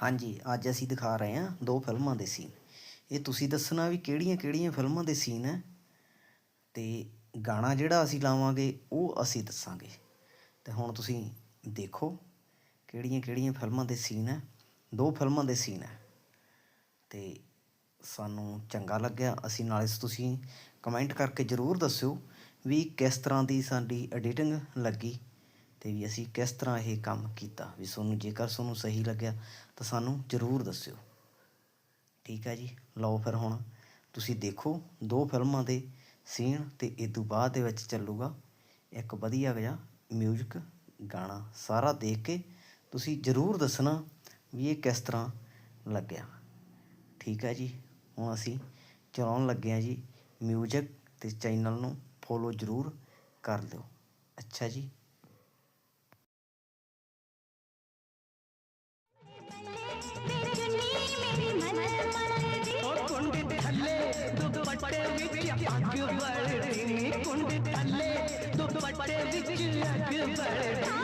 ਹਾਂਜੀ, ਅੱਜ ਅਸੀਂ ਦਿਖਾ ਰਹੇ ਹਾਂ 2 ਫਿਲਮਾਂ ਦੇ ਸੀਨ। ਇਹ ਤੁਸੀਂ ਦੱਸਣਾ ਵੀ ਕਿਹੜੀਆਂ-ਕਿਹੜੀਆਂ ਫਿਲਮਾਂ ਦੇ ਸੀਨ ਹੈ ਅਤੇ ਗਾਣਾ ਜਿਹੜਾ ਅਸੀਂ ਲਾਵਾਂਗੇ ਉਹ ਅਸੀਂ ਦੱਸਾਂਗੇ। ਅਤੇ ਹੁਣ ਤੁਸੀਂ ਦੇਖੋ ਕਿਹੜੀਆਂ-ਕਿਹੜੀਆਂ ਫਿਲਮਾਂ ਦੇ ਸੀਨ ਹੈ। 2 ਫਿਲਮਾਂ ਦੇ ਸੀਨ ਹੈ ਅਤੇ ਸਾਨੂੰ ਚੰਗਾ ਲੱਗਿਆ। ਅਸੀਂ ਨਾਲੇ ਤੁਸੀਂ ਕਮੈਂਟ ਕਰਕੇ ਜ਼ਰੂਰ ਦੱਸਿਓ ਵੀ ਕਿਸ ਤਰ੍ਹਾਂ ਦੀ ਸਾਡੀ ਐਡੀਟਿੰਗ ਲੱਗੀ ਅਤੇ ਵੀ ਅਸੀਂ ਕਿਸ ਤਰ੍ਹਾਂ ਇਹ ਕੰਮ ਕੀਤਾ। ਵੀ ਜੇਕਰ ਤੁਹਾਨੂੰ ਸਹੀ ਲੱਗਿਆ ਤਾਂ ਸਾਨੂੰ ਜ਼ਰੂਰ ਦੱਸਿਓ। ਠੀਕ ਹੈ ਜੀ, ਲਓ ਫਿਰ ਹੁਣ ਤੁਸੀਂ ਦੇਖੋ 2 ਫਿਲਮਾਂ ਦੇ ਸੀਨ ਅਤੇ ਇਹ ਤੋਂ ਬਾਅਦ ਦੇ ਵਿੱਚ ਚੱਲੂਗਾ ਇੱਕ ਵਧੀਆ ਜਿਹਾ ਮਿਊਜ਼ਿਕ ਗਾਣਾ। ਸਾਰਾ ਦੇਖ ਕੇ ਤੁਸੀਂ ਜ਼ਰੂਰ ਦੱਸਣਾ ਵੀ ਇਹ ਕਿਸ ਤਰ੍ਹਾਂ ਲੱਗਿਆ। ਠੀਕ ਹੈ ਜੀ, ਹੁਣ ਅਸੀਂ ਚਲਾਉਣ ਲੱਗੇ ਹਾਂ ਜੀ ਮਿਊਜ਼ਿਕ ਅਤੇ ਚੈਨਲ ਨੂੰ ਫੋਲੋ ਜ਼ਰੂਰ ਕਰ ਲਿਓ। ਅੱਛਾ ਜੀ। दुपट्टे विच अग बलदी कुंड थल्ले दुपट्टे विच अग बलदी